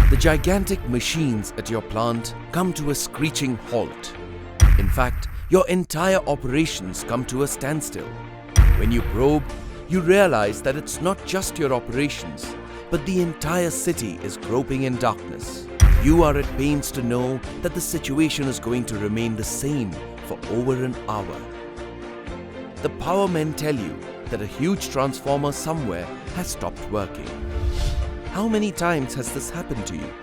The gigantic machines at your plant come to a screeching halt. In fact, your entire operations come to a standstill. When you probe, you realize that it's not just your operations, but the entire city is groping in darkness. You are at pains to know that the situation is going to remain the same for over an hour. The power men tell you that a huge transformer somewhere has stopped working. How many times has this happened to you?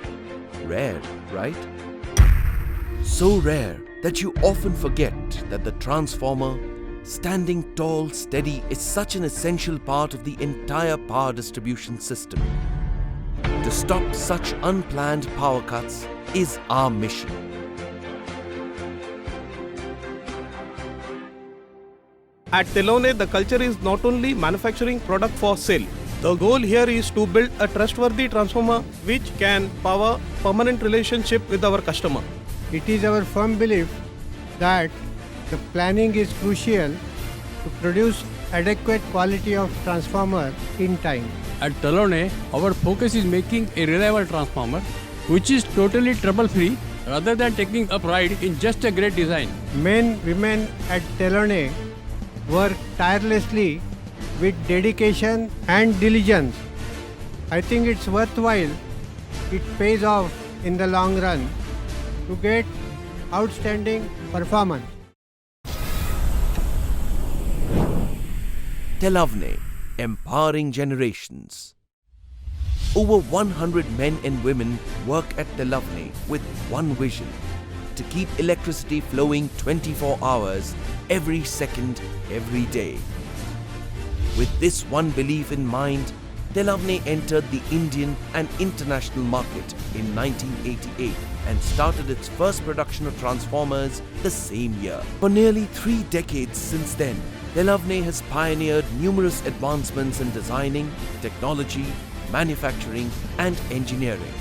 Rare, right? So rare that you often forget that the transformer, standing tall, steady, is such an essential part of the entire power distribution system. To stop such unplanned power cuts is our mission. At Telone, the culture is not only manufacturing product for sale. The goal here is to build a trustworthy transformer which can power permanent relationship with our customer. It is our firm belief that the planning is crucial to produce adequate quality of transformer in time. At Telone, our focus is making a reliable transformer which is totally trouble-free rather than taking a pride in just a great design. Men, women at Telone work tirelessly with dedication and diligence. I think it's worthwhile. It pays off in the long run to get outstanding performance. Telavne, empowering generations. Over 100 men and women work at Telavne with one vision: to keep electricity flowing 24 hours, every second, every day. With this one belief in mind, Telavne entered the Indian and international market in 1988 and started its first production of transformers the same year. For nearly 3 decades since then, Telavne has pioneered numerous advancements in designing, technology, manufacturing and engineering.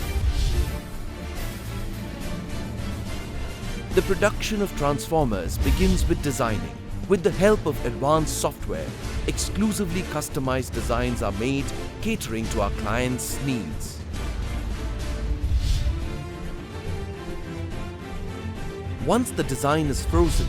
The production of transformers begins with designing. With the help of advanced software, exclusively customized designs are made catering to our clients' needs. Once the design is frozen,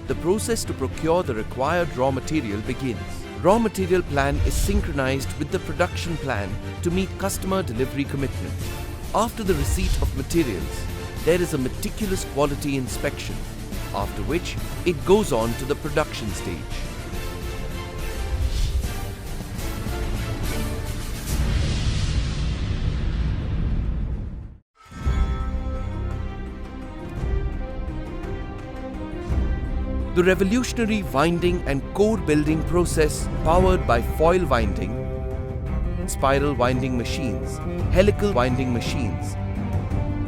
the process to procure the required raw material begins. Raw material plan is synchronized with the production plan to meet customer delivery commitments. After the receipt of materials, there is a meticulous quality inspection, after which it goes on to the production stage. The revolutionary winding and core building process, powered by foil winding, spiral winding machines, helical winding machines,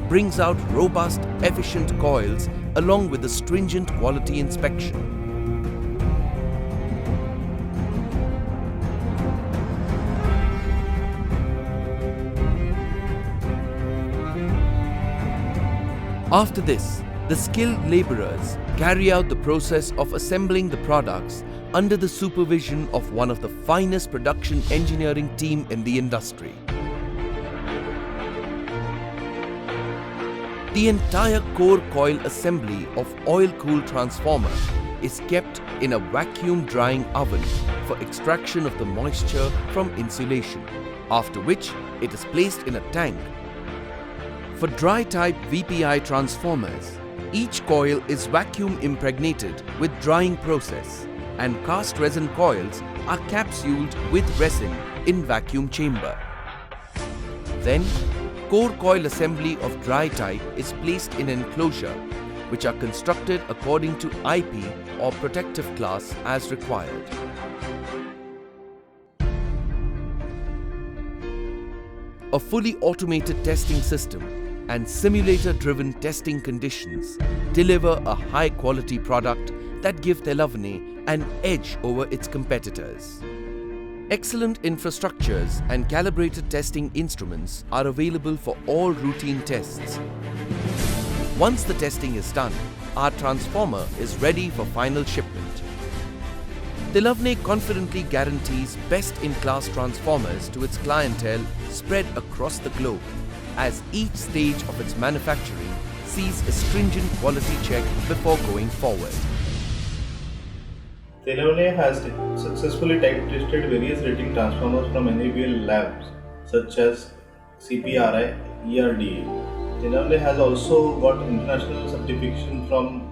brings out robust, efficient coils along with a stringent quality inspection. After this, the skilled laborers carry out the process of assembling the products under the supervision of one of the finest production engineering team in the industry. The entire core coil assembly of oil-cooled transformer is kept in a vacuum drying oven for extraction of the moisture from insulation, after which it is placed in a tank. For dry-type VPI transformers, each coil is vacuum impregnated with drying process, and cast resin coils are capsuled with resin in vacuum chamber. Then, core coil assembly of dry type is placed in enclosure, which are constructed according to IP or protective class as required. A fully automated testing system and simulator-driven testing conditions deliver a high-quality product that give Telavne an edge over its competitors. Excellent infrastructures and calibrated testing instruments are available for all routine tests. Once the testing is done, our transformer is ready for final shipment. Telavne confidently guarantees best-in-class transformers to its clientele spread across the globe. as each stage of its manufacturing sees a stringent quality check before going forward. Telone has successfully type tested various rating transformers from NABL labs such as CPRI, ERDA. Telone has also got international certification from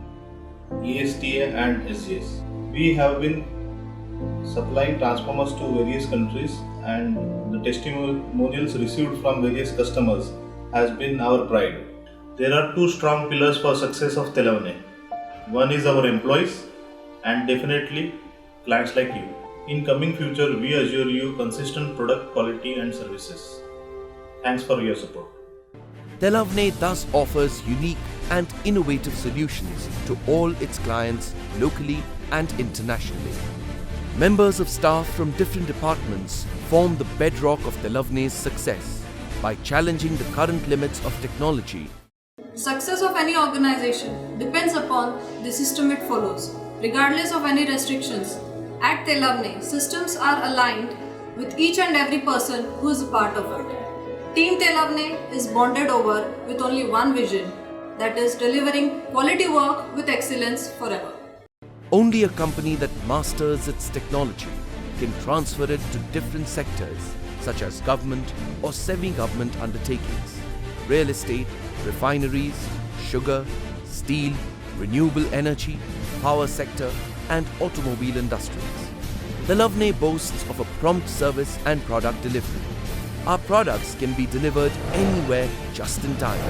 ESTA and SGS. We have been supplying transformers to various countries, and the testimonials received from various customers has been our pride. There are two strong pillars for success of Telone. One is our employees and definitely clients like you. In coming future, we assure you consistent product quality and services. Thanks for your support. Telavne thus offers unique and innovative solutions to all its clients locally and internationally. Members of staff from different departments form the bedrock of Telavne's success by challenging the current limits of technology. Success of any organization depends upon the system it follows, regardless of any restrictions. At Telavne, systems are aligned with each and every person who is a part of it. Team Telavne is bonded over with only one vision, that is delivering quality work with excellence forever. Only a company that masters its technology can transfer it to different sectors such as government or semi-government undertakings, real estate, refineries, sugar, steel, renewable energy, power sector and automobile industries. Telavne boasts of a prompt service and product delivery. Our products can be delivered anywhere just in time.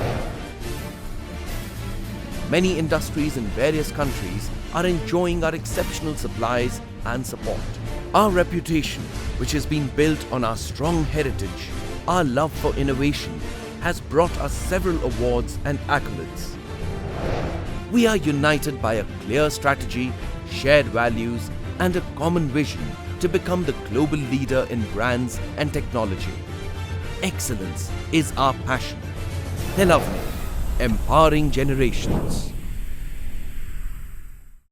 Many industries in various countries are enjoying our exceptional supplies and support. Our reputation, which has been built on our strong heritage, our love for innovation, has brought us several awards and accolades. We are united by a clear strategy, shared values, and a common vision to become the global leader in brands and technology. Excellence is our passion. Telavne, empowering generations.